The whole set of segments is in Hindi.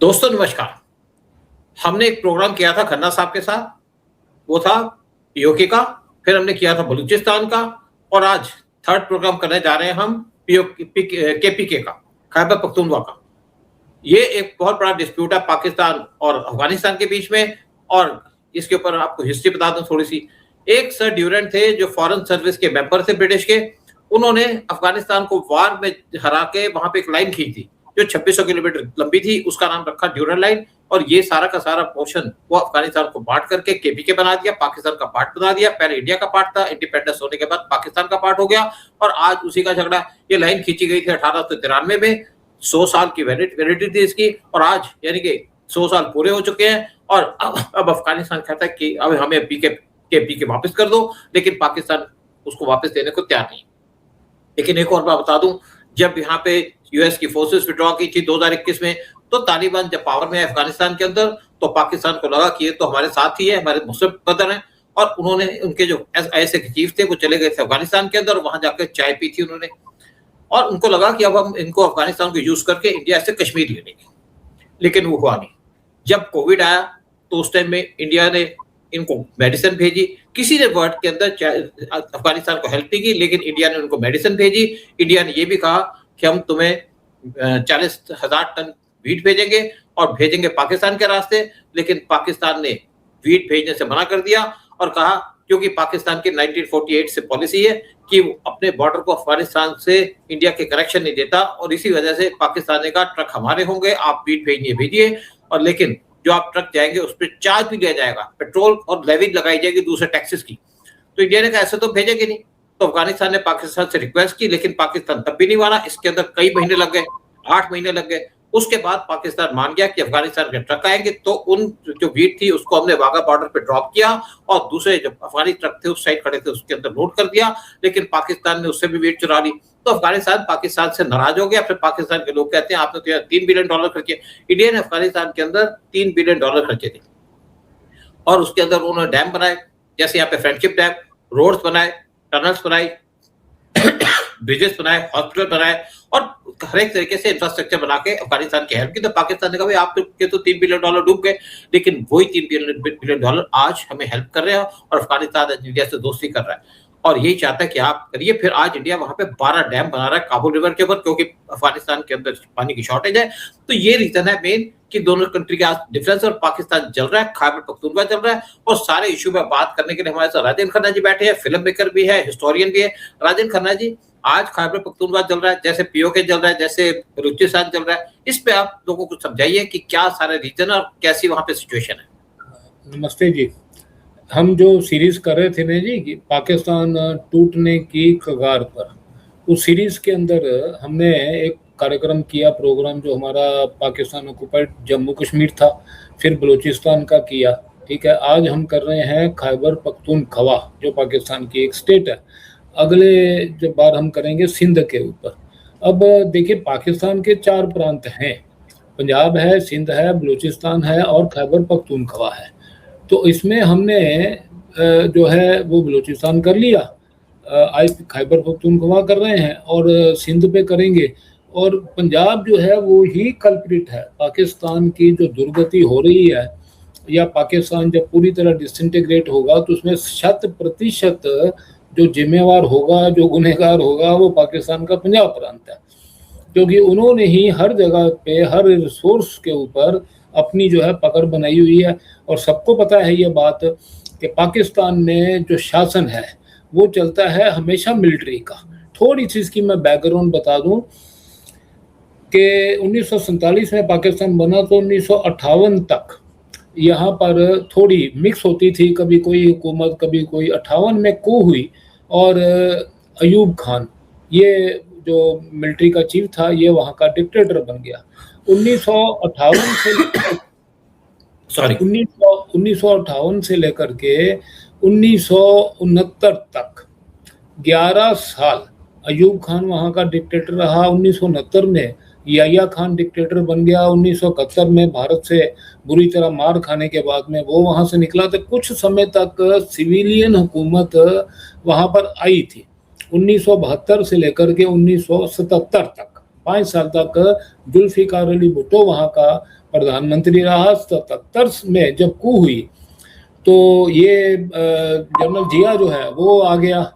दोस्तों नमस्कार। हमने एक प्रोग्राम किया था खन्ना साहब के साथ, वो था पीओके का। फिर हमने किया था बलूचिस्तान का और आज थर्ड प्रोग्राम करने जा रहे हैं हम केपीके का, खैबर पख्तूनख्वा का। ये एक बहुत बड़ा डिस्प्यूट है पाकिस्तान और अफगानिस्तान के बीच में। और इसके ऊपर आपको हिस्ट्री बता दूं थोड़ी सी। एक सर ड्यूरेंट थे जो फॉरेन सर्विस के मेंबर थे ब्रिटिश के। उन्होंने अफगानिस्तान को वार में हरा के वहां पे एक लाइन खींची थी जो 2600 किलोमीटर लंबी थी। उसका नाम रखा ड्यूरेंट लाइन। और ये सारा का सारा पोर्शन वो अफगानिस्तान को बांट करके केपीके बना दिया, पाकिस्तान का पार्ट बना दिया। पहले इंडिया का पार्ट था, इंडिपेंडेंस होने के बाद पाकिस्तान का पार्ट हो गया और आज उसी का झगड़ा। ये लाइन खींची गई थी 1893 में। 100 साल की वैलिडिटी थी इसकी और आज यानी कि 100 साल पूरे हो चुके हैं। और अब अफगानिस्तान कहता है कि अब हमें केपीके वापस कर दो, लेकिन पाकिस्तान उसको वापस देने को तैयार नहीं। लेकिन एक और बात बता दूं, जब यहाँ पे यूएस की फोर्सेस विड्रॉ की थी 2021 में, तो तालिबान जब पावर में है अफगानिस्तान के अंदर, तो पाकिस्तान को लगा कि ये तो हमारे साथ ही है, हमारे मुस्लिम ब्रदर हैं। और उन्होंने उनके जो ऐसे चीफ थे वो चले गए थे अफगानिस्तान के अंदर, वहां जाकर चाय पी थी उन्होंने। और उनको लगा कि अब हम इनको अफगानिस्तान को यूज करके इंडिया से कश्मीर ले लेंगे, लेकिन वो हुआ नहीं। जब कोविड आया तो उस टाइम में इंडिया ने इनको मेडिसिन भेजी। किसी ने वर्ल्ड के अंदर अफगानिस्तान को हेल्प नहीं की, लेकिन इंडिया ने उनको मेडिसिन भेजी। इंडिया ने ये भी कहा कि हम तुम्हें 40,000 टन वीट भेजेंगे और भेजेंगे पाकिस्तान के रास्ते। लेकिन पाकिस्तान ने वीट भेजने से मना कर दिया और कहा, क्योंकि पाकिस्तान की 1948 से पॉलिसी है कि वो अपने बॉर्डर को अफगानिस्तान से इंडिया के कनेक्शन नहीं देता। और इसी वजह से पाकिस्तान ने कहा ट्रक हमारे होंगे, आप वीट भेजिए। और लेकिन जो आप ट्रक जाएंगे उस पर चार्ज भी दिया जाएगा, पेट्रोल और लेवी लगाई जाएगी दूसरे टैक्सेस की। तो इंडिया ने कहा ऐसे तो भेजेंगे नहीं। तो अफगानिस्तान ने पाकिस्तान से रिक्वेस्ट की, लेकिन पाकिस्तान तब भी नहीं माना। इसके अंदर कई महीने लग गए, 8 महीने लग गए। उसके बाद पाकिस्तान मान गया कि अफगानिस्तान के ट्रक आएंगे। तो उन जो वीट थी उसको हमने वाघा बॉर्डर पे ड्रॉप किया और दूसरे जो अफगानी ट्रक थे उस साइड खड़े थे उसके अंदर लोड कर दिया। लेकिन पाकिस्तान ने उससे भी वीट चुरा ली। तो अफगानिस्तान पाकिस्तान से नाराज हो गया। फिर पाकिस्तान के लोग कहते हैं आपने तो यार $3 बिलियन खर्चे। इंडिया ने अफगानिस्तान के अंदर $3 बिलियन खर्चे थे और उसके अंदर उन्होंने डैम बनाए, जैसे यहाँ पे फ्रेंडशिप डैम, रोड्स बनाए, टनल्स बनाए, ब्रिजेस बनाए, हॉस्पिटल बनाए और हर एक तरीके से इंफ्रास्ट्रक्चर बना के अफगानिस्तान की हेल्प की। तो पाकिस्तान ने कहा भाई आपके तो $3 बिलियन डूब गए, लेकिन वही $3 बिलियन आज हमें हेल्प कर रहे हैं और अफगानिस्तान इंडिया से दोस्ती कर रहा है और यही चाहता है कि आप करिए। फिर आज इंडिया वहां पे 12 डैम बना रहा है काबुल रिवर के ऊपर, क्योंकि अफगानिस्तान के अंदर पानी की शॉर्टेज है। तो ये रीजन है मेन कि दोनों कंट्री के आज डिफरेंस। और पाकिस्तान चल रहा है, खैबर पख्तूनख्वा चल रहा है और सारे इशू में बात करने के लिए हमारे साथ राजेंद्र खन्ना जी बैठे हैं, फिल्म मेकर भी है, हिस्टोरियन भी है। राजेंद्र खन्ना जी, आज खैबर पख्तूनख्वा चल रहा है, जैसे पीओके चल रहा है, जैसे बलूचिस्तान चल रहा है, इस पे आप लोगों को समझाइए कि क्या सारे रीजन और कैसी वहां पे सिचुएशन है। नमस्ते जी। हम जो सीरीज कर रहे थे ना जी कि पाकिस्तान टूटने की कगार पर, उस सीरीज के अंदर हमने एक कार्यक्रम किया, प्रोग्राम जो हमारा पाकिस्तान ऑक्युपाइड जम्मू कश्मीर था, फिर बलूचिस्तान का किया। ठीक है, आज हम कर रहे हैं खैबर पख्तूनख्वा जो पाकिस्तान की एक स्टेट है। अगले जब बार हम करेंगे सिंध के ऊपर। अब देखिए पाकिस्तान के 4 प्रांत हैं, पंजाब है, सिंध है, बलूचिस्तान है और खैबर पख्तूनख्वा है। तो इसमें हमने जो है वो बलूचिस्तान कर लिया, आज खैबर पख्तूनख्वा कर रहे हैं और सिंध पे करेंगे। और पंजाब जो है वो ही कल्प्रिट है। पाकिस्तान की जो दुर्गति हो रही है, या पाकिस्तान जब पूरी तरह डिसइंटीग्रेट होगा तो उसमें 100% जो जिम्मेवार होगा, जो गुनहगार होगा, वो पाकिस्तान का पंजाब प्रांत है। क्योंकि उन्होंने ही हर जगह पे हर रिसोर्स के ऊपर अपनी जो है पकड़ बनाई हुई है। और सबको पता है ये बात कि पाकिस्तान में जो शासन है वो चलता है हमेशा मिलिट्री का। थोड़ी सी इसकी मैं बैकग्राउंड बता दूं कि 1947 में पाकिस्तान बना तो 1958 तक यहाँ पर थोड़ी मिक्स होती थी, कभी कोई हुकूमत कभी कोई। 58 में कू हुई और अयूब खान, ये जो मिलिट्री का चीफ था, ये वहाँ का डिक्टेटर बन गया। 1958 से लेकर के 1969 तक 11 साल अयूब खान वहाँ का डिक्टेटर रहा। 1969 में याहिया खान डिक्टेटर बन गया। 1971 में भारत से बुरी तरह मार खाने के बाद में वो वहाँ से निकला। तो कुछ समय तक सिविलियन हुकूमत वहाँ पर आई थी। 1972 से लेकर के 1977 तक 5 साल तक जुल्फिकार अली भुट्टो वहाँ का प्रधानमंत्री रहा। 77 में जब कू हुई तो ये जनरल जिया जो है वो आ गया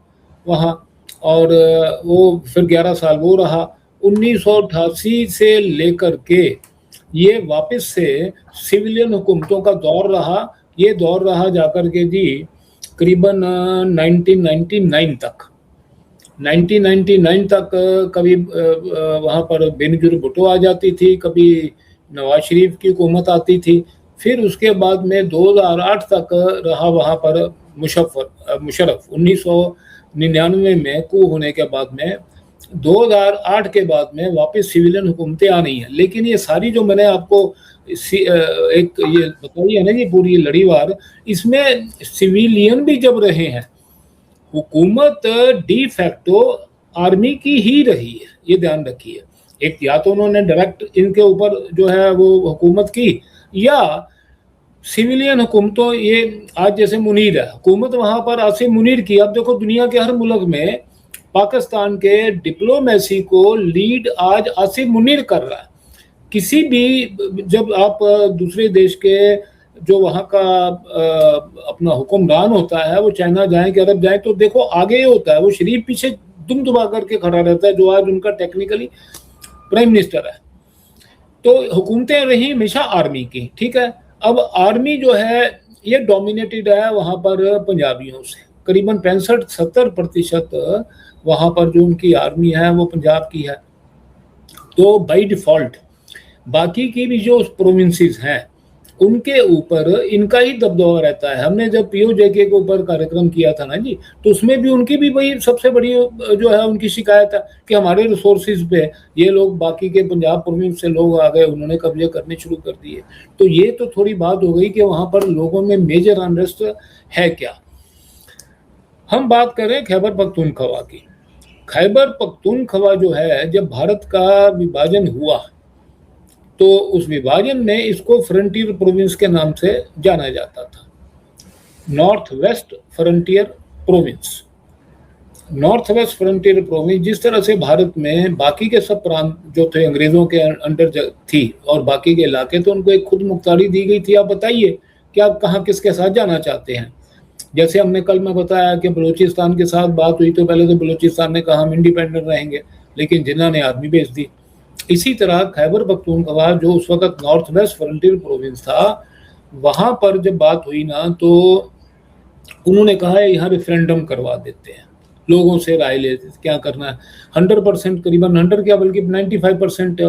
वहाँ, और वो फिर 11 साल वो रहा। 1988 से लेकर के ये वापस से सिविलियन हुकूमतों का दौर रहा। ये दौर रहा जाकर के जी करीबन 1999 तक। 1999 तक कभी वहाँ पर बेनजीर भुट्टो आ जाती थी, कभी नवाज शरीफ की हुकूमत आती थी। फिर उसके बाद में 2008 तक रहा वहाँ पर मुशर्रफ। 1999 में कू होने के बाद में 2008 के बाद में वापस सिविलियन हुकूमतें आ रही हैं। लेकिन ये सारी जो मैंने आपको एक ये बताई है ना जी पूरी लड़ीवार, इसमें सिविलियन भी जब रहे हैं, हुकूमत डी फैक्टो आर्मी की ही रही है, ये ध्यान रखिए। एक या तो उन्होंने डायरेक्ट इनके ऊपर जो है वो हुकूमत की, या सिविलियन हुकूमतों, ये आज जैसे मुनीर है हुकूमत वहां पर आसिम मुनीर की। अब देखो दुनिया के हर मुल्क में पाकिस्तान के डिप्लोमेसी को लीड आज आसिम मुनीर कर रहा है। किसी भी जब आप दूसरे देश के जो वहाँ का अपना हुक्मरान होता है, वो चाइना जाए कि अरब जाए, तो देखो आगे ये होता है वो शरीफ पीछे दुम दुबा करके खड़ा रहता है, जो आज उनका टेक्निकली प्राइम मिनिस्टर है। तो हुकूमतें रही हमेशा आर्मी की, ठीक है। अब आर्मी जो है ये डोमिनेटेड है वहाँ पर पंजाबियों से, करीबन 65-70% वहाँ पर जो उनकी आर्मी है वो पंजाब की है। तो बाय डिफॉल्ट बाकी की भी जो प्रोविंसेस हैं उनके ऊपर इनका ही दबदबा रहता है। हमने जब पीओजेके के ऊपर कार्यक्रम किया था ना जी, तो उसमें भी उनकी भी वही सबसे बड़ी जो है उनकी शिकायत है कि हमारे रिसोर्सेज पे ये लोग बाकी के पंजाब प्रोविंस से लोग आ गए, उन्होंने कब्जे करने शुरू कर दिए। तो ये तो थोड़ी बात हो गई कि वहाँ पर लोगों में मेजर अनरेस्ट है क्या। हम बात करें खैबर पख्तूनख्वा की। खैबर पख्तूनख्वा जो है, जब भारत का विभाजन हुआ तो उस विभाजन में इसको फ्रंटियर प्रोविंस के नाम से जाना जाता था, north west frontier province. North west frontier province जिस तरह से भारत में बाकी के सब प्रांत जो थे अंग्रेजों के अंडर थी और बाकी के इलाके, तो उनको एक खुद मुख्तारी दी गई थी। आप बताइए कि आप कहाँ किसके साथ जाना चाहते हैं। जैसे हमने कल में बताया कि बलूचिस्तान के साथ बात हुई तो पहले तो बलूचिस्तान ने कहा हम इंडिपेंडेंट रहेंगे, लेकिन जिन्ना ने आर्मी भेज दी। इसी तरह खैबर पख्तूनख्वा जो उस वक्त नॉर्थ वेस्ट फ्रंटियर प्रोविंस था, वहां पर जब बात हुई ना तो उन्होंने कहा है यहाँ रेफरेंडम करवा देते हैं, लोगों से राय लेते क्या करना है। 100% करीबन 100 क्या बल्कि 95%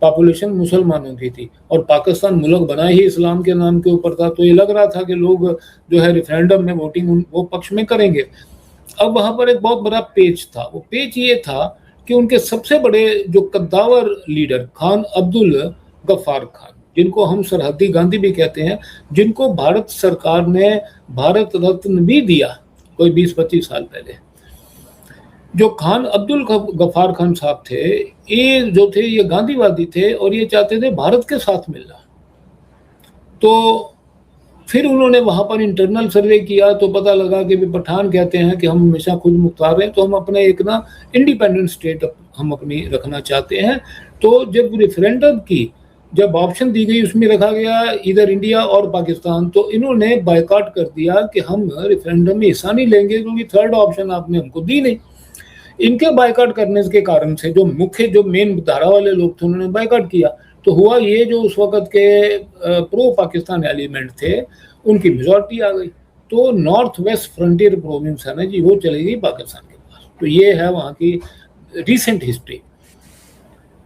पॉपुलेशन मुसलमानों की थी, और पाकिस्तान मुल्क बना ही इस्लाम के नाम के ऊपर था। तो ये लग रहा था कि लोग जो है रेफरेंडम में वोटिंग वो पक्ष में करेंगे। अब वहां पर एक बहुत बड़ा पेच था। वो पेच ये था कि उनके सबसे बड़े जो कद्दावर लीडर खान अब्दुल गफ्फार खान, जिनको हम सरहदी गांधी भी कहते हैं, जिनको भारत सरकार ने भारत रत्न भी दिया कोई 20-25 साल पहले, जो खान अब्दुल गफ्फार खान साहब थे, ये जो थे ये गांधीवादी थे और ये चाहते थे भारत के साथ मिलना। तो फिर उन्होंने वहां पर इंटरनल सर्वे किया तो पता लगा कि पठान कहते हैं कि हम हमेशा खुद मुख्तार हैं, तो हम अपने एक ना इंडिपेंडेंट स्टेट हम अपनी रखना चाहते हैं। तो जब रेफरेंडम की जब ऑप्शन दी गई उसमें रखा गया इधर इंडिया और पाकिस्तान, तो इन्होंने बायकॉट कर दिया कि हम रेफरेंडम में हिस्सा नहीं लेंगे क्योंकि थर्ड ऑप्शन आपने हमको दी नहीं। इनके बायकॉट करने के कारण से जो मुख्य जो मेन धारा वाले लोग थे उन्होंने बायकॉट किया। तो हुआ ये, जो उस वक्त के प्रो पाकिस्तान एलिमेंट थे उनकी मेजॉरिटी आ गई। तो नॉर्थ वेस्ट फ्रंटियर प्रोविंस है ना जी, वो चली गई पाकिस्तान के पास। तो ये है वहाँ की रिसेंट हिस्ट्री।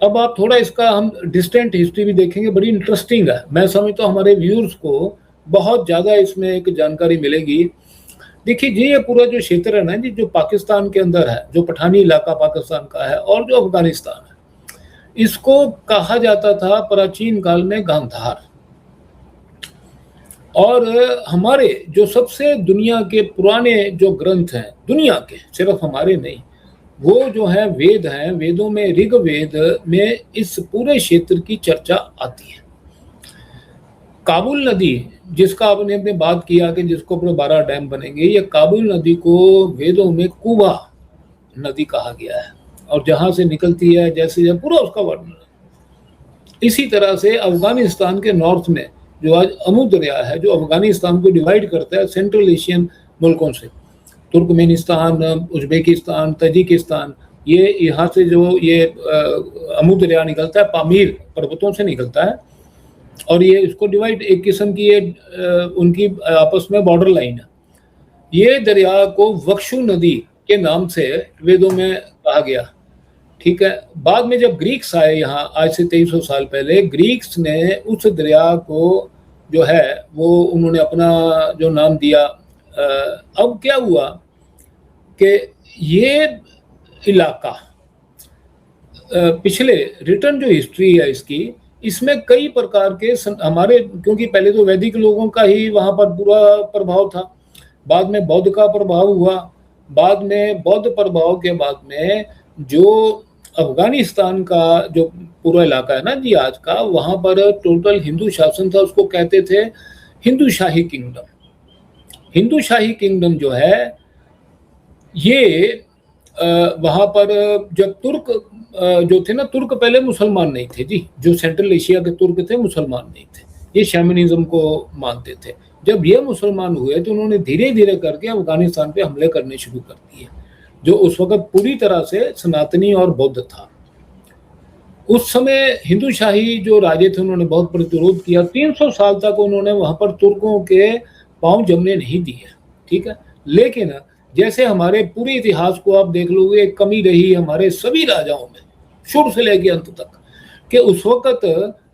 अब आप थोड़ा इसका हम डिस्टेंट हिस्ट्री भी देखेंगे, बड़ी इंटरेस्टिंग है। मैं समझता हूँ हमारे व्यूअर्स को बहुत ज़्यादा इसमें एक जानकारी मिलेगी। देखिए जी, ये पूरा जो क्षेत्र है ना जी, जो पाकिस्तान के अंदर है, जो पठानी इलाका पाकिस्तान का है और जो अफगानिस्तान है, इसको कहा जाता था प्राचीन काल में गांधार। और हमारे जो सबसे दुनिया के पुराने जो ग्रंथ हैं दुनिया के, सिर्फ हमारे नहीं, वो जो है वेद हैं, वेदों में ऋग्वेद में इस पूरे क्षेत्र की चर्चा आती है। काबुल नदी जिसका आपने बात किया कि जिसको ऊपर 12 डैम बनेंगे, ये काबुल नदी को वेदों में कुबा नदी कहा गया है, और जहां से निकलती है जैसे पूरा उसका वर्णन। इसी तरह से अफगानिस्तान के नॉर्थ में जो आज अमू दरिया है, जो अफगानिस्तान को डिवाइड करता है सेंट्रल एशियन मुल्कों से, तुर्कमेनिस्तान, उज्बेकिस्तान, तजिकिस्तान, ये यहाँ से जो ये अमू दरिया निकलता है, पामीर पर्वतों से निकलता है, और ये इसको डिवाइड, एक किस्म की ये उनकी आपस में बॉर्डर लाइन है। ये दरिया को वक्षु नदी के नाम से वेदों में कहा गया, ठीक है। बाद में जब ग्रीक्स आए यहाँ, आज से 2300 साल पहले, ग्रीक्स ने उस दरिया को जो है वो उन्होंने अपना जो नाम दिया। अब क्या हुआ कि ये इलाका पिछले रिटर्न जो हिस्ट्री है इसकी, इसमें कई प्रकार के हमारे, क्योंकि पहले तो वैदिक लोगों का ही वहाँ पर पूरा प्रभाव था, बाद में बौद्ध का प्रभाव हुआ, बाद में बौद्ध प्रभाव के बाद में जो अफगानिस्तान का जो पूरा इलाका है ना जी आज का, वहाँ पर टोटल हिंदू शासन था, उसको कहते थे हिंदू शाही किंगडम। हिंदू शाही किंगडम जो है ये वहाँ पर जब तुर्क जो थे ना, तुर्क पहले मुसलमान नहीं थे जी, जो सेंट्रल एशिया के तुर्क थे मुसलमान नहीं थे, ये शैमनिज्म को मानते थे। जब ये मुसलमान हुए तो उन्होंने धीरे धीरे करके अफगानिस्तान पे हमले करने शुरू कर दिए, जो उस वक्त पूरी तरह से सनातनी और बौद्ध था। उस समय हिंदू शाही जो राजे थे उन्होंने बहुत प्रतिरोध किया, 300 साल तक उन्होंने वहाँ पर तुर्कों के पांव जमने नहीं दिए, ठीक है। लेकिन जैसे हमारे पूरे इतिहास को आप देख लोगे, एक कमी रही हमारे सभी राजाओं में शुरू से लेकर अंत तक, कि उस वक्त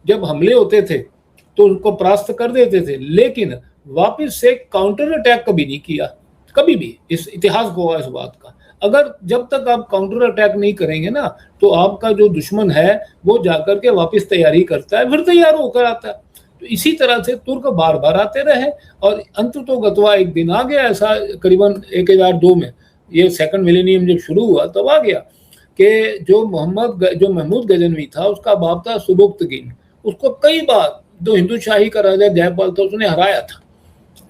जब हमले होते थे तो उनको परास्त कर देते थे, लेकिन वापस से काउंटर अटैक कभी नहीं किया, कभी भी। इस इतिहास को इस बात का, अगर जब तक आप काउंटर अटैक नहीं करेंगे ना, तो आपका जो दुश्मन है वो जाकर के वापस तैयारी करता है, फिर तैयार होकर आता है। तो इसी तरह से तुर्क बार बार आते रहे, और अंत तो गतवा एक दिन आ गया ऐसा, करीबन 1002 में, ये सेकंड मिलेनियम जब शुरू हुआ तब आ गया कि जो महमूद गजनवी था, उसका बाप था सुबुक्तगिन, उसको कई बार जो हिंदू शाही का राजा जयपाल था उसने हराया था,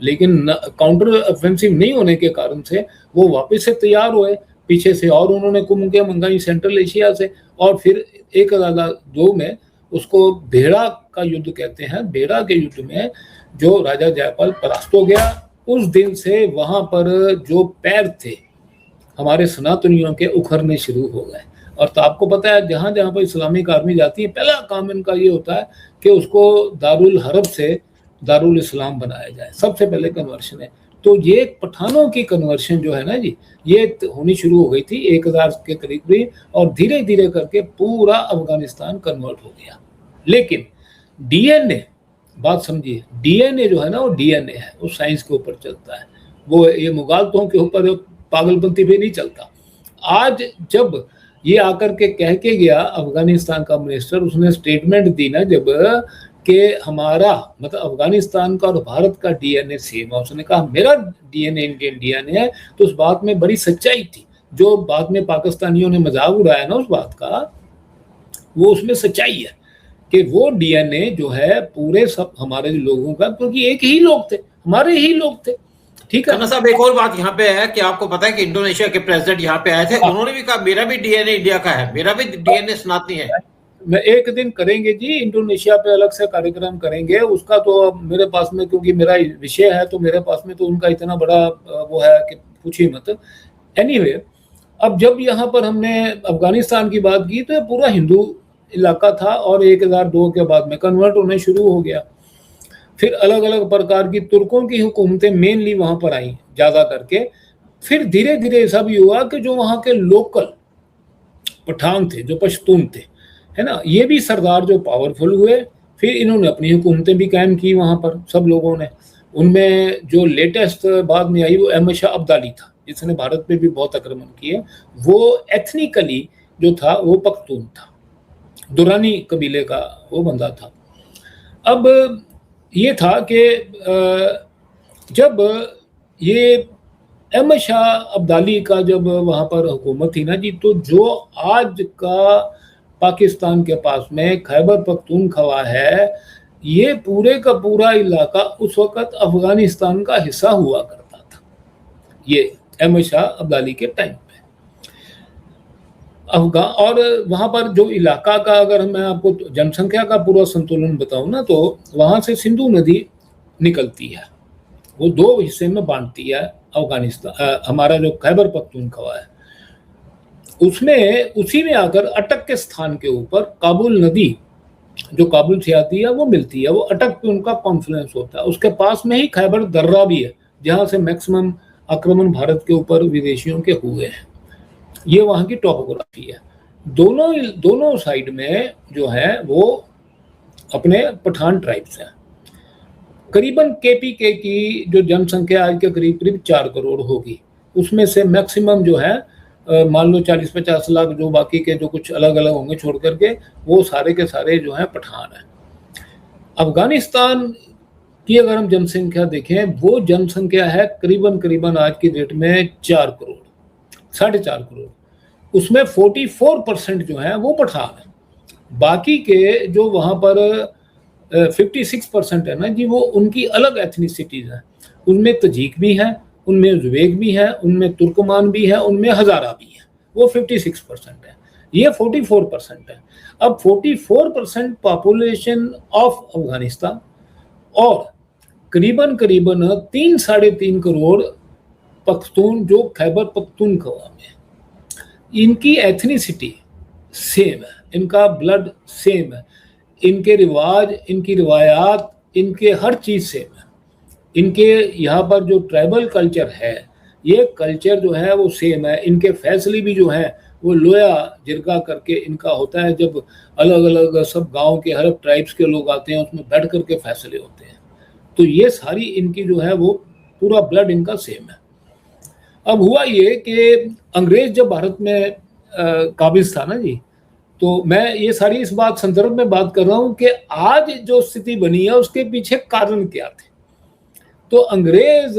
लेकिन काउंटर ऑफेंसिव नहीं होने के कारण से वो वापस से तैयार हुए पीछे से, और उन्होंने कुमकियां मंगाई सेंट्रल एशिया से, और फिर 1002 में उसको भेड़ा का युद्ध कहते हैं, भेड़ा के युद्ध में जो राजा जयपाल परास्त हो गया, उस दिन से वहां पर जो पैर थे हमारे सनातनियों के उखड़ने शुरू हो गए। और तो आपको पता है जहां जहां पर इस्लामिक आर्मी जाती है, पहला काम इनका ये होता है कि उसको दारुल हरब से दारुल इस्लाम बनाया जाए, सबसे पहले कन्वर्शन है। तो ये पठानों की कन्वर्शन जो है ना जी, ये होनी शुरू हो गई थी 1000 के करीब, और धीरे धीरे करके पूरा अफगानिस्तान कन्वर्ट हो गया। लेकिन डीएनए, बात समझिए, डीएनए जो है ना वो डीएनए है, वो साइंस के ऊपर चलता है, वो ये मुगालतों के ऊपर पागलपंती पे नहीं चलता। आज जब ये आकर के कह के गया अफगानिस्तान का मिनिस्टर, उसने स्टेटमेंट दी ना जब कि हमारा मतलब अफगानिस्तान का और भारत का डीएनए सेम है, उसने कहा मेरा डीएनए इंडियन डीएनए है, तो उस बात में बड़ी सच्चाई थी। जो बाद में पाकिस्तानियों ने मजाक उड़ाया ना उस बात का, वो उसमें सच्चाई है कि वो डीएनए जो है पूरे सब हमारे लोगों का, क्योंकि एक ही लोग थे, हमारे ही लोग थे, ठीक है। खन्ना साहब, एक और बात यहाँ पे है कि आपको पता है कि इंडोनेशिया के प्रेसिडेंट यहाँ पे आए थे, उन्होंने भी कहा मेरा भी डीएनए इंडिया का है, मेरा भी डीएनए सनातनी है। मैं एक दिन करेंगे जी, इंडोनेशिया पे अलग से कार्यक्रम करेंगे, उसका तो मेरे पास में, क्योंकि मेरा विषय है तो मेरे पास में तो उनका इतना बड़ा वो है कि पूछिए मत। एनीवे, अब जब यहाँ पर हमने अफगानिस्तान की बात की तो ये पूरा हिंदू इलाका था, और 1002 के बाद में कन्वर्ट होने शुरू हो गया। फिर अलग अलग प्रकार की तुर्कों की हुकूमतें मेनली वहां पर आई ज्यादा करके। फिर धीरे धीरे ऐसा भी हुआ कि जो वहां के लोकल पठान थे, जो पश्तून थे, है ना, ये भी सरदार जो पावरफुल हुए, फिर इन्होंने अपनी हुकूमतें भी कायम की वहां पर सब लोगों ने। उनमें जो लेटेस्ट बाद में आई वो अहमद शाह अब्दाली था, जिसने भारत पे भी बहुत आक्रमण किए। वो एथनिकली जो था वो पख्तून था, दुरानी कबीले का वो बंदा था। अब ये था कि जब ये अहमद शाह अब्दाली का जब वहाँ पर हुकूमत थी ना जी, तो जो आज का पाकिस्तान के पास में खैबर पख्तूनख्वा है, ये पूरे का पूरा इलाका उस वक्त अफगानिस्तान का हिस्सा हुआ करता था, ये अहमद शाह अब्दाली के टाइम पे। अफगान और वहाँ पर जो इलाका का, अगर मैं आपको जनसंख्या का पूरा संतुलन बताऊं ना, तो वहाँ से सिंधु नदी निकलती है, वो दो हिस्से में बांटती है अफगानिस्तान, हमारा जो खैबर पख्तूनख्वा है, उसमें उसी में आकर अटक के स्थान के ऊपर काबुल नदी जो काबुल से आती है वो मिलती है, वो अटक पे उनका कॉन्फ्लुएंस होता है। उसके पास में ही खैबर दर्रा भी है, जहाँ से मैक्सिमम आक्रमण भारत के ऊपर विदेशियों के हुए हैं। ये वहाँ की टोपोग्राफी है। दोनों साइड में जो है वो अपने पठान ट्राइब्स हैं। करीबन केपीके की जो जनसंख्या आज के करीब करीब 4 करोड़ होगी, उसमें से मैक्सिमम जो है मान लो 40-50 लाख, जो बाकी के जो कुछ अलग अलग होंगे छोड़ करके, वो सारे के सारे जो हैं पठान हैं। अफगानिस्तान की अगर हम जनसंख्या देखें, वो जनसंख्या है करीबन आज की डेट में 4 करोड़, 4.5 करोड़। उसमें 44% जो है वो पठान है। बाकी के जो वहाँ पर 56% है ना जी, वो उनकी अलग एथनिसिटीज हैं। उनमें तजीक भी हैं, उनमें उज़्बेक भी है, उनमें तुर्कमान भी है, उनमें हज़ारा भी है। वो 56% है, ये 44% है। अब 44% पॉपुलेशन ऑफ अफगानिस्तान और करीबन 3-3.5 करोड़ पख्तून जो खैबर पख्तूनख्वा में, इनकी एथनिसिटी सेम है, इनका ब्लड सेम है, इनके रिवाज, इनकी रिवायात, इनके हर चीज़ सेम है। इनके यहाँ पर जो ट्राइबल कल्चर है, ये कल्चर जो है वो सेम है। इनके फैसले भी जो है वो लोया जिरगा करके इनका होता है, जब अलग अलग सब गांव के हर ट्राइब्स के लोग आते हैं, उसमें बैठ करके फैसले होते हैं। तो ये सारी इनकी जो है वो पूरा ब्लड इनका सेम है। अब हुआ ये कि अंग्रेज जब भारत में काबिज था ना जी, तो मैं ये सारी इस बात संदर्भ में बात कर रहा हूँ कि आज जो स्थिति बनी है उसके पीछे कारण क्या थे। तो अंग्रेज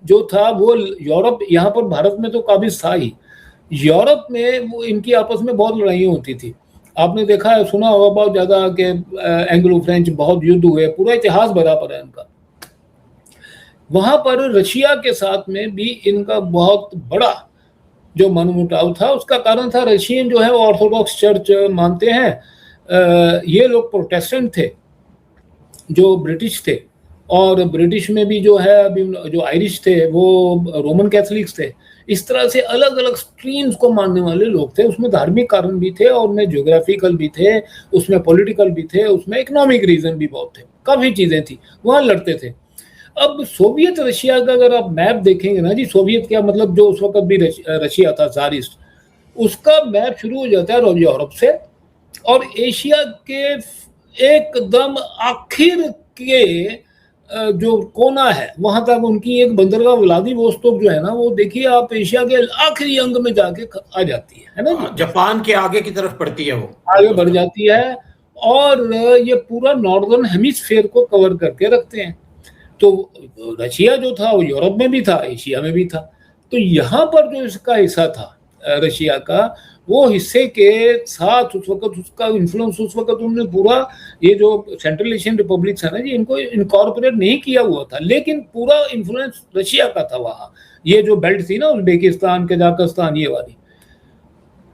जो था वो यूरोप, यहाँ पर भारत में तो काबिज था ही, यूरोप में वो इनकी आपस में बहुत लड़ाइयाँ होती थी। आपने देखा है, सुना होगा बहुत ज़्यादा कि एंग्लो फ्रेंच बहुत युद्ध हुए, पूरा इतिहास भरा पड़ा है इनका। वहाँ पर रशिया के साथ में भी इनका बहुत बड़ा जो मनमुटाव था, उसका कारण था रशियन जो है वो ऑर्थोडॉक्स चर्च मानते हैं। ये लोग प्रोटेस्टेंट थे जो ब्रिटिश थे, और ब्रिटिश में भी जो है अभी जो आयरिश थे वो रोमन कैथोलिक्स थे। इस तरह से अलग अलग स्ट्रीम्स को मानने वाले लोग थे। उसमें धार्मिक कारण भी थे, और उसमें ज्योग्राफिकल भी थे, उसमें पॉलिटिकल भी थे, उसमें इकोनॉमिक रीजन भी बहुत थे, काफ़ी चीज़ें थी, वहाँ लड़ते थे। अब सोवियत रशिया का अगर आप मैप देखेंगे ना जी, सोवियत क्या मतलब जो उस वक्त भी रशिया था ज़ारिस्ट, उसका मैप शुरू हो जाता है यूरोप से, और एशिया के एकदम आखिर के जो कोना है वहां तक उनकी एक बंदरगाह व्लादिवोस्तोक जो है ना, वो देखिए आप एशिया के आखिरी अंग में जाके आ जाती है ना जी, जापान के आगे की तरफ पड़ती है, वो आगे बढ़ जाती है, और ये पूरा नॉर्दर्न हेमिस्फीयर को कवर करके रखते हैं। तो रशिया जो था वो यूरोप में भी था, एशिया में भी था। तो यहाँ पर जो इसका हिस्सा था रशिया का, वो हिस्से के साथ उस वक्त उसका इन्फ्लुएंस, उस वक्त उन्होंने पूरा ये जो सेंट्रल एशियन रिपब्लिक्स है ना जी, इनको इनकॉर्पोरेट नहीं किया हुआ था, लेकिन पूरा इन्फ्लुएंस रशिया का था वहाँ। ये जो बेल्ट थी ना, उज्बेकिस्तान, कजाकिस्तान, ये वाली।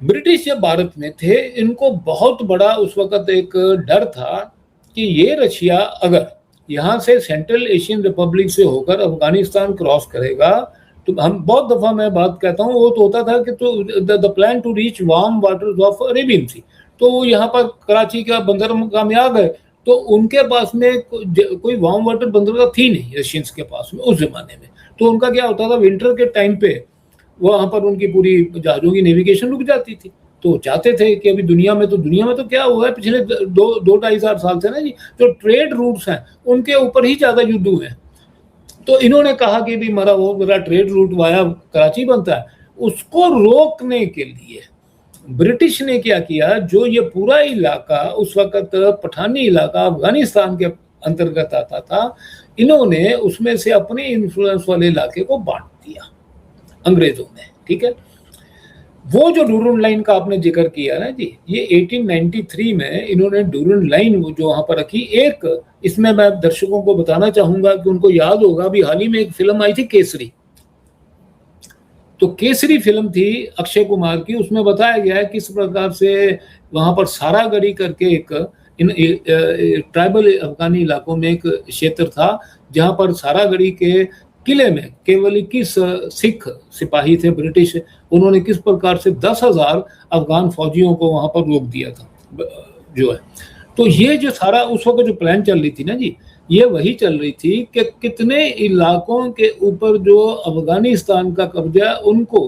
ब्रिटिश जब भारत में थे, इनको बहुत बड़ा उस वक्त एक डर था कि ये रशिया अगर यहाँ से सेंट्रल एशियन रिपब्लिक से होकर अफगानिस्तान क्रॉस करेगा, तो हम बहुत दफा मैं बात कहता हूँ, वो तो होता था कि तो the plan to reach warm waters of Arabian sea, तो वो यहाँ पर कराची का बंदरगाह में आ गए, तो उनके पास में कोई वार्म वाटर बंदरगाह थी नहीं रशियंस के पास में उस जमाने में। तो उनका क्या होता था, विंटर के टाइम पे वहाँ पर उनकी पूरी जहाज़ों की नेविगेशन रुक जाती थी। तो चाहते थे कि अभी दुनिया में तो क्या हुआ है पिछले 2-2.5 साल से ना जी, जो ट्रेड रूट्स हैं उनके ऊपर ही ज़्यादा युद्ध हुए हैं। तो इन्होंने कहा कि भी हमारा वो बड़ा ट्रेड रूट वाया कराची बनता है, उसको रोकने के लिए ब्रिटिश ने क्या किया, जो ये पूरा इलाका उस वक्त पठानी इलाका अफगानिस्तान के अंतर्गत आता था, इन्होंने उसमें से अपने इन्फ्लुएंस वाले इलाके को बांट दिया अंग्रेजों ने। ठीक है, वो जो डूरन लाइन का आपने जिक्र किया ना जी, ये 1893 में इन्होंने डूरन लाइन जो वहां पर रखी। एक इसमें मैं दर्शकों को बताना चाहूंगा कि उनको याद होगा, अभी हाल ही में एक फिल्म आई थी केसरी, तो केसरी फिल्म थी अक्षय कुमार की, उसमें बताया गया है किस प्रकार से वहां पर सारागढ़ी करके एक ट्राइबल अफगानी इलाकों में एक क्षेत्र था, जहां पर सारागढ़ी के किले में केवल 21 सिख सिपाही थे ब्रिटिश, उन्होंने किस प्रकार से 10,000 अफगान फौजियों को वहां पर रोक दिया था जो है। तो ये जो सारा उस वक्त जो प्लान चल रही थी ना जी, ये वही चल रही थी कि कितने इलाकों के ऊपर जो अफगानिस्तान का कब्जा है उनको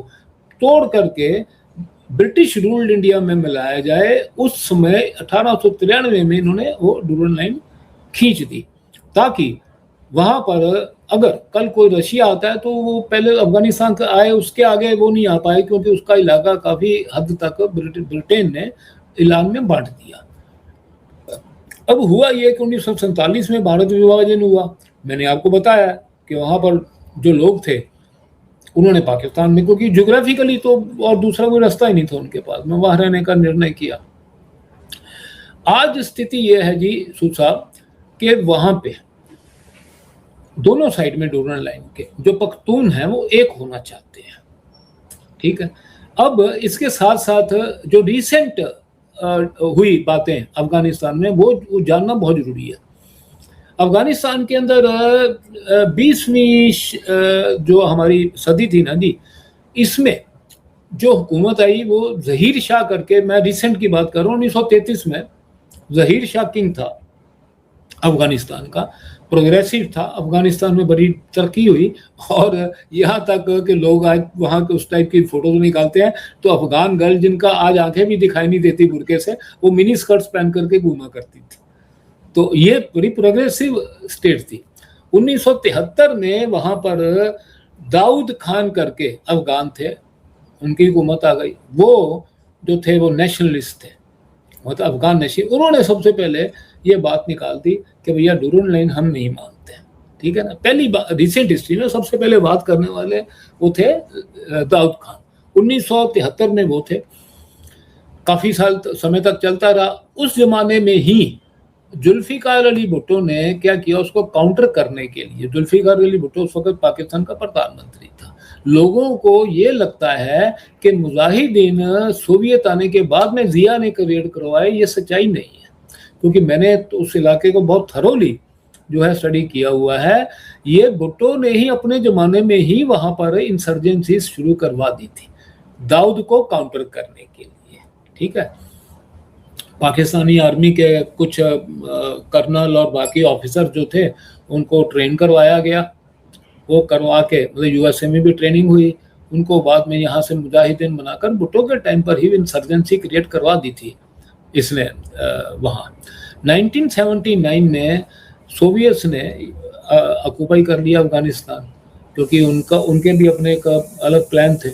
तोड़ करके ब्रिटिश रूल्ड इंडिया में मिलाया जाए। उस समय 1893 में इन्होंने वो डुरन लाइन खींच दी, ताकि वहां पर अगर कल कोई रशिया आता है तो वो पहले अफगानिस्तान का आए, उसके आगे वो नहीं आ पाए, क्योंकि उसका इलाका काफी हद तक ब्रिटेन ने ईरान में बांट दिया। अब हुआ ये कि 1947 में भारत विभाजन हुआ। मैंने आपको बताया कि वहां पर जो लोग थे उन्होंने पाकिस्तान में, क्योंकि ज्योग्राफिकली तो और दूसरा कोई रास्ता ही नहीं था उनके पास में, वहां रहने का निर्णय किया। आज स्थिति यह है जी सूद साहब कि वहां पे दोनों साइड में डोरन लाइन के जो पख्तून हैं वो एक होना चाहते हैं, ठीक है। अब इसके साथ साथ जो रिसेंट हुई बातें अफगानिस्तान में वो जानना बहुत जरूरी है। अफगानिस्तान के अंदर 20वीं जो हमारी सदी थी ना जी, इसमें जो हुकूमत आई वो जहीर शाह करके, मैं रिसेंट की बात कर रहा हूँ, 1933 में जहीर शाह किंग था अफगानिस्तान का, प्रोग्रेसिव था, अफगानिस्तान में बड़ी तरक्की हुई, और यहाँ तक कि लोग आज वहाँ के उस टाइप की फोटोज निकालते हैं तो अफगान गर्ल जिनका आज आंखें भी दिखाई नहीं देती बुरके से, वो मिनी स्कर्ट्स पहन करके घूमा करती थी। तो ये बड़ी प्रोग्रेसिव स्टेट थी। 1973 में वहां पर दाऊद खान करके अफगान थे, उनकी हुकूमत आ गई। वो जो थे वो नेशनलिस्ट थे, मतलब अफगान नेशनल। उन्होंने सबसे पहले ये बात निकाल दी कि भैया डुरन लाइन हम नहीं मानते, ठीक है ना। पहली बात रिसेंट हिस्ट्री में सबसे पहले बात करने वाले वो थे दाऊद खान। 1973 में वो थे, काफी साल समय तक चलता रहा। उस जमाने में ही जुल्फिकार अली भुट्टो ने क्या किया, उसको काउंटर करने के लिए, जुल्फिकार अली भुट्टो उस वक्त पाकिस्तान का प्रधानमंत्री था। लोगों को ये लगता है कि मुजाहिदीन सोवियत आने के बाद में जिया ने रेड करवाए, ये सच्चाई नहीं है, क्योंकि मैंने तो उस इलाके को बहुत थरोली जो है स्टडी किया हुआ है। ये भुट्टो ने ही अपने जमाने में ही वहां पर इंसर्जेंसी शुरू करवा दी थी दाऊद को काउंटर करने के लिए, ठीक है। पाकिस्तानी आर्मी के कुछ कर्नल और बाकी ऑफिसर जो थे उनको ट्रेन करवाया गया, वो करवा के मतलब यूएसए में भी ट्रेनिंग हुई, उनको बाद में यहाँ से मुजाहिदीन बनाकर भुट्टो के टाइम पर ही इंसर्जेंसी क्रिएट करवा दी थी इसने वहाँ। 1979 में सोवियत ने ऑक्यूपाई कर लिया अफगानिस्तान, क्योंकि उनके भी अपने एक अलग प्लान थे।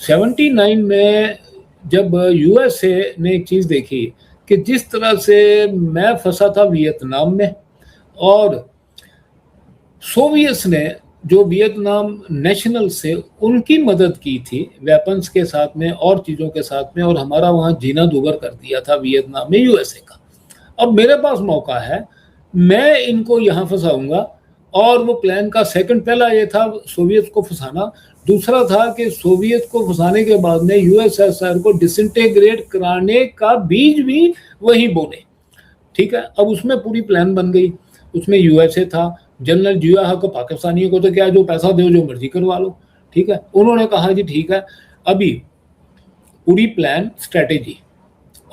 79 में जब यूएसए ने एक चीज देखी कि जिस तरह से मैं फंसा था वियतनाम में, और सोवियत ने जो वियतनाम नेशनल से उनकी मदद की थी वेपन्स के साथ में और चीज़ों के साथ में, और हमारा वहाँ जीना दूभर कर दिया था वियतनाम में यूएसए का। अब मेरे पास मौका है, मैं इनको यहाँ फंसाऊंगा। और वो प्लान का सेकंड, पहला ये था सोवियत को फंसाना, दूसरा था कि सोवियत को फंसाने के बाद में यूएसएसआर को डिसइंटीग्रेट कराने का बीज भी वही बोने, ठीक है। अब उसमें पूरी प्लान बन गई, उसमें यूएसए था, जनरल जिया हक पाकिस्तानियों को तो क्या जो पैसा दो जो मर्जी करवा लो, ठीक है। उन्होंने कहा जी ठीक है, अभी पूरी प्लान स्ट्रेटेजी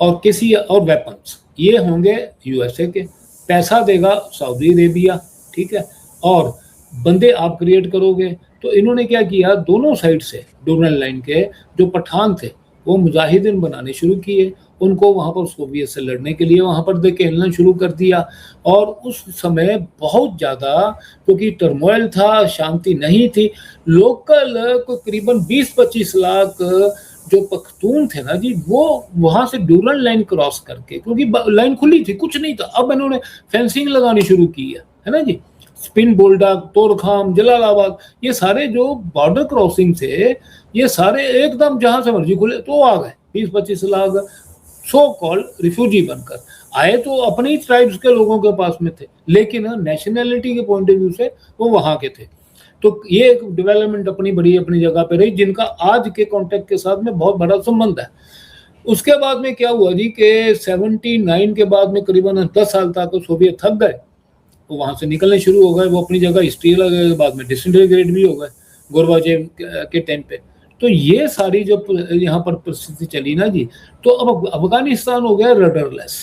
और किसी और वेपन्स ये होंगे यूएसए के, पैसा देगा सऊदी अरेबिया, ठीक है, और बंदे आप क्रिएट करोगे। तो इन्होंने क्या किया, दोनों साइड से डोरन लाइन के जो पठान थे वो मुजाहिदीन बनाने शुरू किए, उनको वहाँ पर सोवियत से लड़ने के लिए वहाँ पर धकेलना शुरू कर दिया। और उस समय बहुत ज़्यादा, क्योंकि टर्मोइल था, शांति नहीं थी, लोकल को करीबन 20-25 लाख जो पख्तून थे ना जी, वो वहाँ से डोरन लाइन क्रॉस करके, क्योंकि लाइन खुली थी, कुछ नहीं था, अब इन्होंने फेंसिंग लगानी शुरू की है ना जी। स्पिन बोल्डा, तोरखाम, जलालाबाद, ये सारे जो बॉर्डर क्रॉसिंग थे, ये सारे एकदम जहां से मर्जी खुले तो आ गए। 20-25 लाख सो कॉल्ड रिफ्यूजी बनकर आए, तो अपने ही ट्राइब्स के लोगों के पास में थे, लेकिन नेशनैलिटी के पॉइंट ऑफ व्यू से वो वहां के थे। तो ये एक डेवलपमेंट अपनी बड़ी अपनी जगह पे रही, जिनका आज के कॉन्टेक्ट के साथ में बहुत बड़ा संबंध है। उसके बाद में क्या हुआ जी कि 79 के बाद में करीबन 10 साल तक सोवियत थक गए, वो वहां से निकलने शुरू हो गए, वो अपनी जगह हिस्ट्री लगे, बाद में डिसइंटीग्रेट भी हो गए गोरबाचेव के टाइम पे। तो ये सारी जो यहाँ पर परिस्थिति चली ना जी, तो अब अफगानिस्तान हो गया रडरलेस,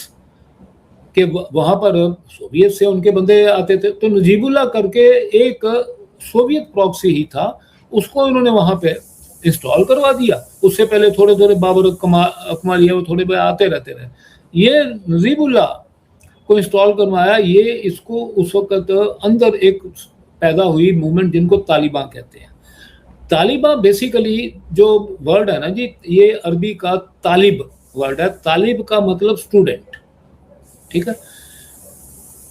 कि वहां पर सोवियत से उनके बंदे आते थे, तो नजीबुल्लाह करके एक सोवियत प्रॉक्सी ही था, उसको इन्होंने वहां पे इंस्टॉल करवा दिया। उससे पहले थोड़े थोड़े बाबर कमालिया वो थोड़े आते रहते रहे, ये नजीबुल्लाह को इंस्टॉल करवाया। ये इसको उस वक्त अंदर एक पैदा हुई मूवमेंट जिनको तालिबान कहते हैं। तालिबान बेसिकली जो वर्ड है ना जी, ये अरबी का तालिब वर्ड है, तालिब का मतलब स्टूडेंट, ठीक है।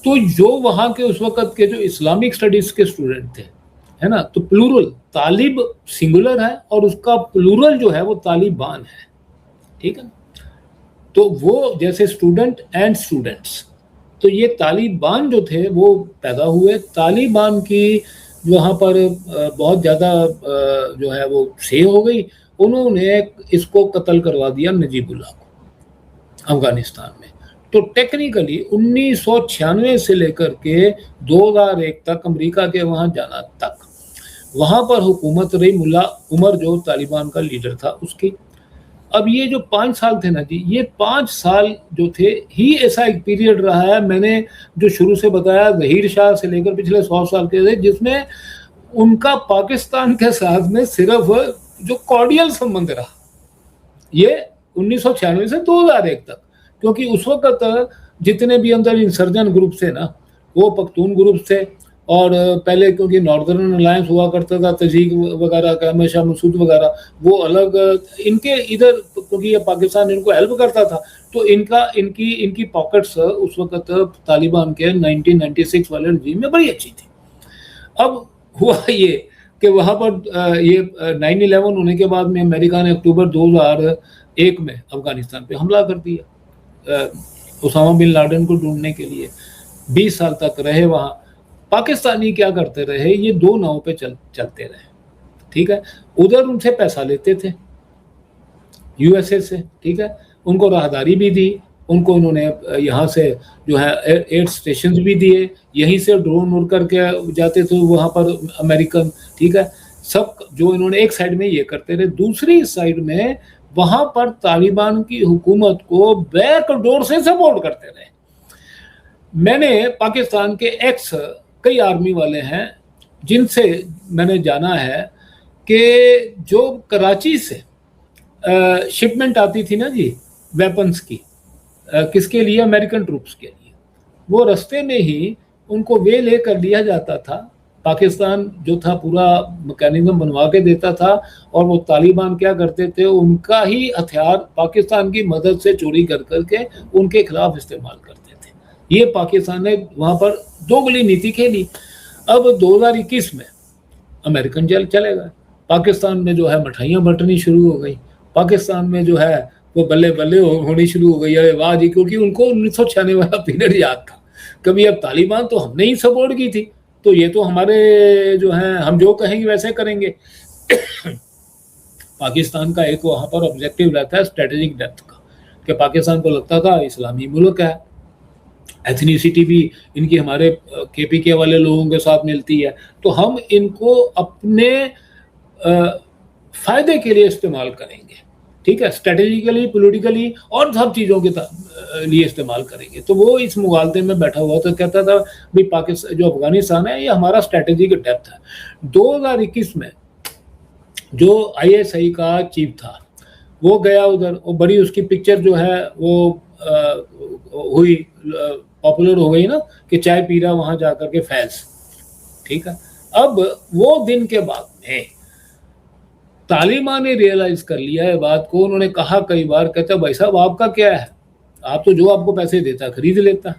तो जो वहां के उस वक्त के जो इस्लामिक स्टडीज के स्टूडेंट थे, है ना, तो प्लूरल तालिब सिंगुलर है और उसका प्लूरल जो है वो तालिबान है, ठीक है। तो वो जैसे स्टूडेंट एंड स्टूडेंट्स, तो ये तालिबान जो थे वो पैदा हुए। तालिबान की वहाँ पर बहुत ज़्यादा जो है वो से हो गई, उन्होंने इसको कत्ल करवा दिया नजीबुल्लाह को अफगानिस्तान में। तो टेक्निकली 1996 से लेकर के 2001 तक अमेरिका के वहाँ जाना तक वहाँ पर हुकूमत रही मुल्ला उमर जो तालिबान का लीडर था उसकी। अब ये जो 5 साल थे ना जी, ये 5 साल जो थे ही ऐसा एक पीरियड रहा है, मैंने जो शुरू से बताया ज़हीर शाह से लेकर पिछले 100 साल के थे, जिसमें उनका पाकिस्तान के साथ में सिर्फ जो कॉर्डियल संबंध रहा, ये 1996 से 2001 तक, क्योंकि उस वक्त जितने भी अंदर इंसर्जन ग्रुप थे ना, वो पख्तून ग्रुप थे, और पहले क्योंकि नॉर्दर्न अलायंस हुआ करता था, तजीक वगैरह का, हमेशा मसूद वगैरह, वो अलग इनके इधर, क्योंकि ये पाकिस्तान इनको हेल्प करता था, तो इनकी पॉकेट्स उस वक्त तालिबान के 1996 वाले रजीम में बड़ी अच्छी थी। अब हुआ ये कि वहाँ पर ये 9/11 होने के बाद में अमेरिका ने अक्टूबर 2001 में अफगानिस्तान पे हमला कर दिया उसामा बिन लादेन को ढूंढने के लिए। 20 साल तक रहे वहाँ। पाकिस्तानी क्या करते रहे, ये 2 नाव पे चलते रहे, ठीक है। उधर उनसे पैसा लेते थे यूएसए से, ठीक है, उनको राहदारी भी दी, उनको उन्होंने यहाँ से जो है एड स्टेशन भी दिए, यहीं से ड्रोन उड़ करके जाते थे वहाँ पर अमेरिकन, ठीक है। सब जो इन्होंने एक साइड में ये करते रहे, दूसरी साइड में वहाँ पर तालिबान की हुकूमत को बैक डोर से सपोर्ट करते रहे। मैंने पाकिस्तान के एक्स कई आर्मी वाले हैं जिनसे मैंने जाना है कि जो कराची से शिपमेंट आती थी ना जी वेपन्स की, किसके लिए, अमेरिकन ट्रूप्स के लिए, वो रास्ते में ही उनको वे ले कर लिया जाता था। पाकिस्तान जो था पूरा मैकेनिज्म बनवा के देता था, और वो तालिबान क्या करते थे, उनका ही हथियार पाकिस्तान की मदद से चोरी कर करके उनके खिलाफ इस्तेमाल करते थे। ये पाकिस्तान ने वहाँ पर दोगली नीति खेली। अब 2021 में अमेरिकन चले गए, पाकिस्तान में जो है मिठाइयाँ बंटनी शुरू हो गई, पाकिस्तान में जो है वो बल्ले बल्ले होनी शुरू हो गई। अरे वाह जी, क्योंकि उनको 1996 वाला पीरियड याद था। कभी अब तालिबान तो हमने ही सपोर्ट की थी, तो ये तो हमारे जो है, हम जो कहेंगे वैसे करेंगे। पाकिस्तान का एक वहाँ पर ऑब्जेक्टिव रहता है स्ट्रेटेजिक डेप्थ का, कि पाकिस्तान को लगता था इस्लामी मुल्क है, एथनिसिटी भी इनकी हमारे केपीके वाले लोगों के साथ मिलती है, तो हम इनको अपने फायदे के लिए इस्तेमाल करेंगे, ठीक है, स्ट्रेटेजिकली, पॉलिटिकली और सब चीज़ों के लिए इस्तेमाल करेंगे। तो वो इस मुगालते में बैठा हुआ तो कहता था भाई पाकिस्तान जो अफगानिस्तान है ये हमारा स्ट्रेटेजिक डेप्थ है। 2021 में जो ISI का चीफ था वो गया उधर, वो बड़ी उसकी पिक्चर जो है वो हुई, पॉपुलर हो गई ना, कि चाय पी रहा वहां जाकर के फैज, ठीक है। अब वो दिन के बाद में तालिबान ने रियलाइज कर लिया है बात को, उन्होंने कहा कई बार, कहता भाई साहब आपका क्या है, आप तो जो आपको पैसे देता खरीद लेता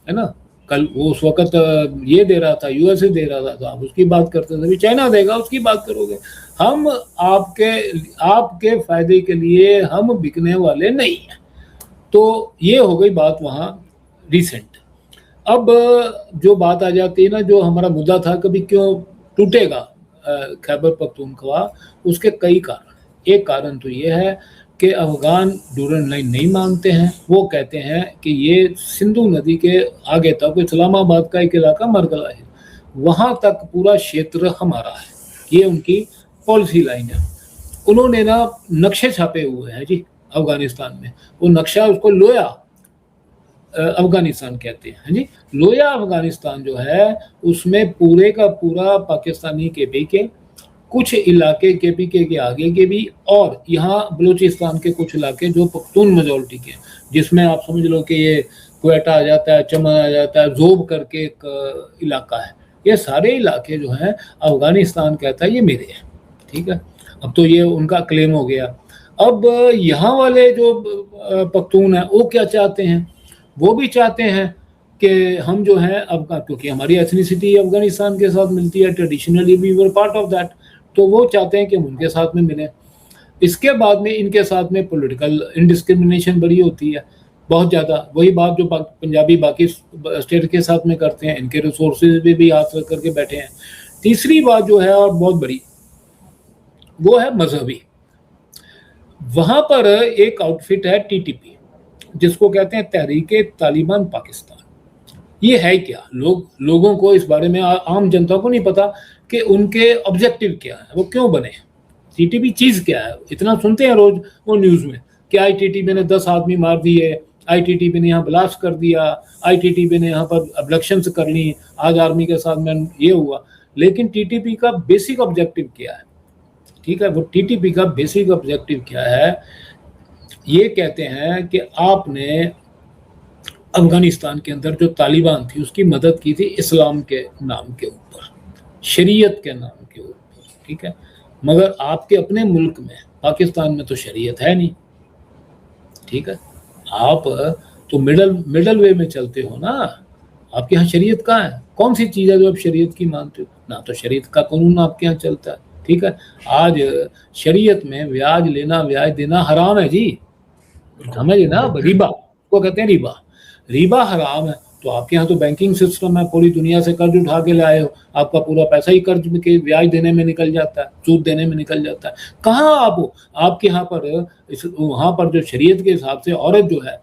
है ना। कल वो उस वक्त ये दे रहा था, यूएसए दे रहा था, तो आप उसकी बात करते थे, चाइना देगा उसकी बात करोगे। हम आपके फायदे के लिए हम बिकने वाले नहीं हैं। तो ये हो गई बात वहाँ रिसेंट। अब जो बात आ जाती है ना, जो हमारा मुद्दा था कभी क्यों टूटेगा खैबर पख्तूनख्वा, उसके कई कारण। एक कारण तो ये है कि अफगान डूरन लाइन नहीं मानते हैं। वो कहते हैं कि ये सिंधु नदी के आगे तक इस्लामाबाद का एक इलाका मरगला है, वहाँ तक पूरा क्षेत्र हमारा है, ये उनकी पॉलिसी लाइन है। उन्होंने ना नक्शे छापे हुए हैं जी अफगानिस्तान में। वो नक्शा, उसको लोया अफगानिस्तान कहते हैं जी। लोया अफगानिस्तान जो है उसमें पूरे का पूरा पाकिस्तानी केपी के, कुछ इलाके केपीके के आगे के भी, और यहाँ बलूचिस्तान के कुछ इलाके जो पख्तून मेजॉरिटी के, जिसमें आप समझ लो कि ये क्वेटा आ जाता है, चमन आ जाता है, जोब करके एक इलाका है। ये सारे इलाके जो हैं अफगानिस्तान कहता है ये मेरे हैं, ठीक है। अब तो ये उनका क्लेम हो गया। अब यहाँ वाले जो पख्तून हैं वो क्या चाहते हैं? वो भी चाहते हैं कि हम जो है अफगान, क्योंकि हमारी एथनिसिटी अफगानिस्तान के साथ मिलती है, traditionally we were part of that, तो वो चाहते हैं कि हम उनके साथ में मिलें। इसके बाद में इनके साथ में पॉलिटिकल इनडिस्क्रिमिनेशन बड़ी होती है, बहुत ज़्यादा। वही बात जो पंजाबी बाकी स्टेट के साथ में करते हैं, इनके रिसोर्सेज भी हाथ रख करके बैठे हैं। तीसरी बात जो है और बहुत बड़ी, वो है मजहबी। वहाँ पर एक आउटफिट है टीटीपी, जिसको कहते हैं तहरीके तालिबान पाकिस्तान। ये है क्या? लोगों को इस बारे में, आम जनता को नहीं पता कि उनके ऑब्जेक्टिव क्या है, वो क्यों बने। टीटीपी चीज़ क्या है? इतना सुनते हैं रोज वो न्यूज़ में कि आईटीटीपी ने 10 आदमी मार दिए, आईटीटीपी ने यहाँ ब्लास्ट कर दिया, आईटीटीपी ने यहाँ पर अब्डक्शंस कर ली, आज आर्मी के साथ में ये हुआ। लेकिन टीटीपी का बेसिक ऑब्जेक्टिव क्या है? ठीक है, वो टीटीपी का बेसिक ऑब्जेक्टिव क्या है? ये कहते हैं कि आपने अफगानिस्तान के अंदर जो तालिबान थी उसकी मदद की थी इस्लाम के नाम के ऊपर, शरीयत के नाम के ऊपर, ठीक है। मगर आपके अपने मुल्क में, पाकिस्तान में तो शरीयत है नहीं, ठीक है। आप तो मिडल वे में चलते हो ना। आपके यहाँ शरीयत कहाँ है? कौन सी चीज़ है जो आप शरीयत की मानते हो? ना तो शरीयत का कानून आपके यहाँ चलता है, ठीक है। आज शरीयत में ब्याज लेना, ब्याज देना हराम है जी, समझे ना। रिबा को कहते हैं, रिबा हराम है। तो आपके यहाँ तो बैंकिंग सिस्टम है, पूरी दुनिया से कर्ज उठा के लाए हो, आपका पूरा पैसा ही कर्ज के ब्याज देने में निकल जाता है, सूद देने में निकल जाता है। कहाँ आप हो? आपके यहाँ पर वहाँ पर जो शरीयत के हिसाब से औरत जो है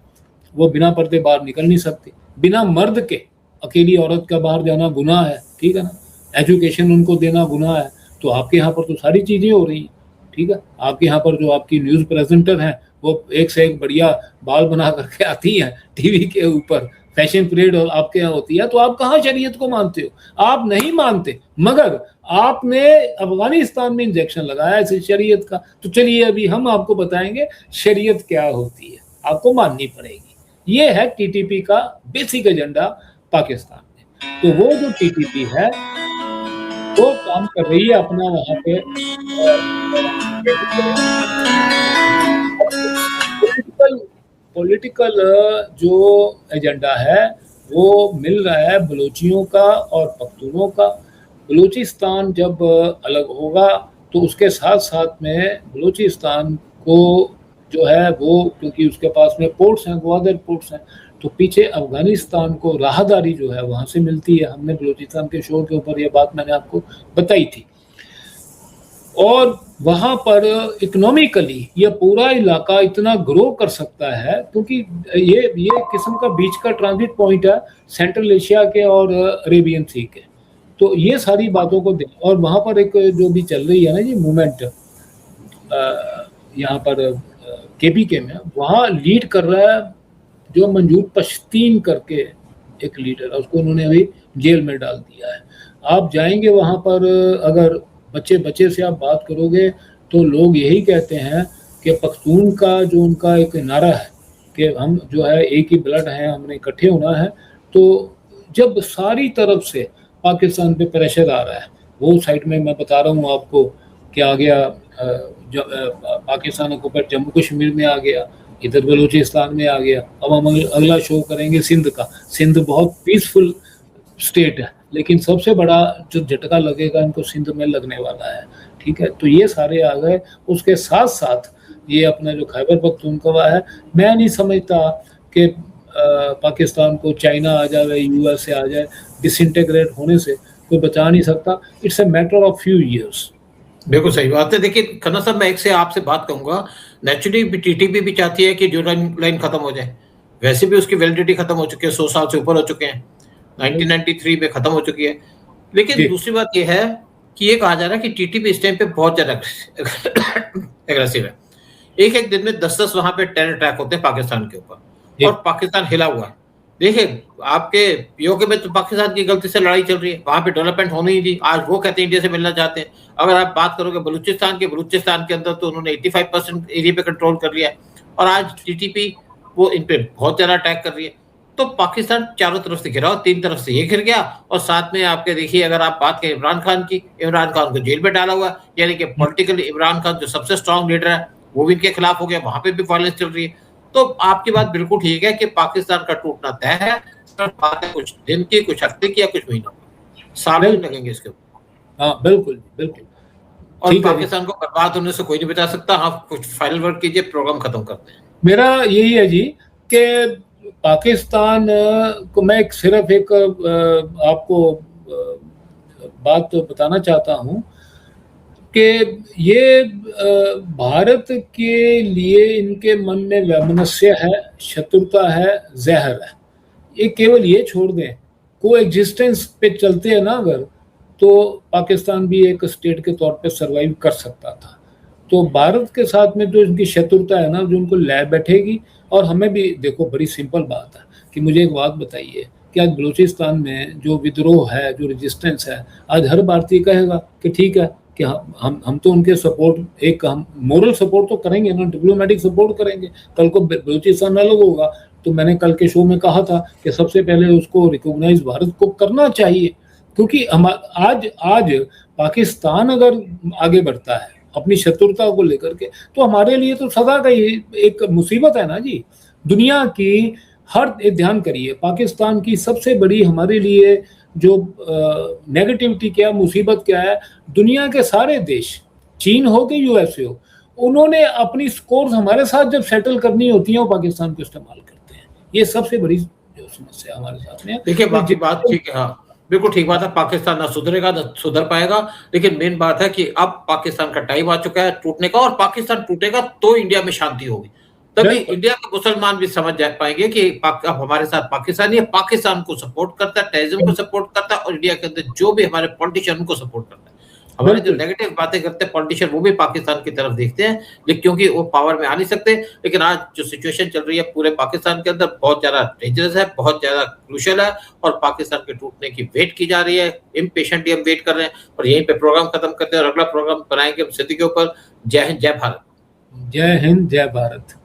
वो बिना पर्दे बाहर निकल नहीं सकती, बिना मर्द के अकेली औरत का बाहर जाना गुनाह है, ठीक है ना। एजुकेशन उनको देना गुनाह है। तो आपके यहाँ पर तो सारी चीज़ें हो रही हैं, ठीक है। आपके यहाँ पर जो आपकी न्यूज़ प्रेजेंटर हैं वो एक से एक बढ़िया बाल बना करके आती हैं टीवी के ऊपर, फैशन परेड आपके यहाँ होती है। तो आप कहाँ शरीयत को मानते हो? आप नहीं मानते, मगर आपने अफगानिस्तान में इंजेक्शन लगाया इस शरीयत का। तो चलिए अभी हम आपको बताएंगे शरीयत क्या होती है, आपको माननी पड़ेगी। ये है टीटीपी का बेसिक एजेंडा पाकिस्तान में। तो वो जो टीटीपी है वो काम कर रही है अपना वहां पे पॉलिटिकल जो एजेंडा है वो मिल रहा है बलूचियों का और पख्तूनों का। बलूचिस्तान जब अलग होगा तो उसके साथ साथ में बलूचिस्तान को जो है वो, क्योंकि उसके पास में पोर्ट्स हैं, ग्वादर पोर्ट्स हैं, तो पीछे अफगानिस्तान को राहदारी जो है वहाँ से मिलती है। हमने बलूचिस्तान के शोर के ऊपर ये बात मैंने आपको बताई थी। और वहाँ पर इकोनॉमिकली ये पूरा इलाका इतना ग्रो कर सकता है क्योंकि ये किस्म का बीच का ट्रांजिट पॉइंट है सेंट्रल एशिया के और अरेबियन सी के। तो ये सारी बातों को और वहाँ पर एक जो भी चल रही है ना जी मूवमेंट यहाँ पर केपीके में, वहाँ लीड कर रहा है जो मंजूर पश्तीन करके एक लीडर है, उसको उन्होंने अभी जेल में डाल दिया है। आप जाएंगे वहाँ पर, अगर बच्चे से आप बात करोगे तो लोग यही कहते हैं कि पख्तून का जो उनका एक नारा है कि हम जो है एक ही ब्लड है, हमने इकट्ठे होना है। तो जब सारी तरफ से पाकिस्तान पे प्रेशर आ रहा है, वो साइड में मैं बता रहा हूँ आपको कि आ गया पाकिस्तान को पर जम्मू कश्मीर में आ गया, इधर बलूचिस्तान में आ गया। अब हम अगला शो करेंगे सिंध का। सिंध बहुत पीसफुल स्टेट है, लेकिन सबसे बड़ा जो झटका लगेगा इनको सिंध में लगने वाला है, ठीक है। तो ये सारे आ गए। उसके साथ साथ ये अपना जो खैबर पख्तूनख्वा है, मैं नहीं समझता कि पाकिस्तान को चाइना आ जाए, यूएस से आ जाए, डिसइंटीग्रेट होने से कोई बचा नहीं सकता। It's a matter of few years. बिल्कुल सही बात है। देखिए खन्ना साहब, मैं एक से आपसे बात कहूंगा, नेचुरली टीटीपी भी चाहती है कि जो लाइन खत्म हो जाए, वैसे भी उसकी वैलिडिटी खत्म हो चुकी है, 100 साल से ऊपर हो चुके हैं, 1993 में खत्म हो चुकी है। लेकिन दूसरी बात यह है कि ये कहा जा रहा है कि टीटीपी इस टाइम पे बहुत ज्यादा एग्रेसिव है। एक एक दिन में 10-10 वहां पे टेरर अटैक होते हैं पाकिस्तान के ऊपर, और पाकिस्तान हिला हुआ है। देखिए आपके पीओके में तो पाकिस्तान की गलती से लड़ाई चल रही है, वहां पे डेवलपमेंट होनी ही थी। आज वो कहते हैं इंडिया से मिलना चाहते हैं। अगर आप बात करोगे बलूचिस्तान के अंदर तो उन्होंने 85% एरिया पे कंट्रोल कर लिया है, और आज टीटीपी वो इन पे बहुत ज्यादा अटैक कर रही है। तो पाकिस्तान चारों तरफ से घिरा हो, तीन तरफ से ये घिर गया, और साथ में आपके देखिए अगर आप बात करें इमरान खान की, इमरान खान को जेल में डाला हुआ है, यानी कि पॉलिटिकली इमरान खान जो सबसे स्ट्रांग लीडर है वो भी इनके खिलाफ हो गया, वहां पे भी वायलेंस चल रही है। तो आपकी बात बिल्कुल ठीक है कि पाकिस्तान का टूटना तय है, बात है कुछ दिन की, कुछ हफ्ते की या कुछ महीनों की, सालों लगेंगे इसके ऊपर। हाँ बिल्कुल बिल्कुल। और पाकिस्तान को बर्बाद होने से कोई नहीं बचा सकता। आप कुछ फाइनल वर्ड कीजिए, प्रोग्राम खत्म करते हैं। मेरा यही है जी कि पाकिस्तान को मैं सिर्फ एक आपको बात तो बताना चाहता हूँ कि ये भारत के लिए इनके मन में वैमनस्य है, शत्रुता है, जहर है। ये केवल ये छोड़ दें, को एग्जिस्टेंस पे चलते हैं ना अगर, तो पाकिस्तान भी एक स्टेट के तौर पे सरवाइव कर सकता था। तो भारत के साथ में जो इनकी शत्रुता है ना, जो उनको ले बैठेगी। और हमें भी देखो, बड़ी सिंपल बात है कि मुझे एक बात बताइए कि आज बलूचिस्तान में जो विद्रोह है, जो रेजिस्टेंस है, आज हर भारतीय कहेगा कि ठीक है कि हम तो उनके सपोर्ट, एक हम मोरल सपोर्ट तो करेंगे ना, डिप्लोमेटिक सपोर्ट करेंगे। कल को बलूचिस्तान अलग होगा तो मैंने कल के शो में कहा था कि सबसे पहले उसको रिकॉग्नाइज भारत को करना चाहिए, क्योंकि हम आज पाकिस्तान अगर आगे बढ़ता है अपनी शत्रुता को लेकर के, तो हमारे लिए तो सदा का ही एक मुसीबत है ना जी। दुनिया की हर, ध्यान करिए, पाकिस्तान की सबसे बड़ी हमारे लिए जो नेगेटिविटी क्या, मुसीबत क्या है, दुनिया के सारे देश, चीन हो कि यूएसए हो, उन्होंने अपनी स्कोर्स हमारे साथ जब सेटल करनी होती है वो पाकिस्तान को इस्तेमाल करते हैं। ये सबसे बड़ी जो समस्या हमारे साथ में। देखिए बाकी बात ठीक है, हाँ बिल्कुल ठीक बात है। पाकिस्तान ना सुधरेगा ना सुधर पाएगा, लेकिन मेन बात है कि अब पाकिस्तान का टाइम आ चुका है टूटने का, और पाकिस्तान टूटेगा तो इंडिया में शांति होगी। तभी इंडिया के मुसलमान भी समझ जा पाएंगे कि अब हमारे साथ पाकिस्तान है, पाकिस्तान को सपोर्ट करता है, टेररिज्म को सपोर्ट करता है, और इंडिया के अंदर जो भी हमारे पॉलिटिशियन उनको सपोर्ट करता है। हमारे जो नेगेटिव बातें करते हैं पॉलिटिशियन, वो भी पाकिस्तान की तरफ देखते हैं, लेकिन क्योंकि वो पावर में आ नहीं सकते। लेकिन आज जो सिचुएशन चल रही है पूरे पाकिस्तान के अंदर बहुत ज्यादा डेंजरस है, बहुत ज्यादा क्रूशियल है, और पाकिस्तान के टूटने की वेट की जा रही है। इम्पेशेंटली हम वेट कर रहे हैं, और यहीं पे प्रोग्राम खत्म करते हैं और अगला प्रोग्राम बनाएंगे सिद्धि के ऊपर। जय हिंद, जय भारत। जय हिंद, जय भारत।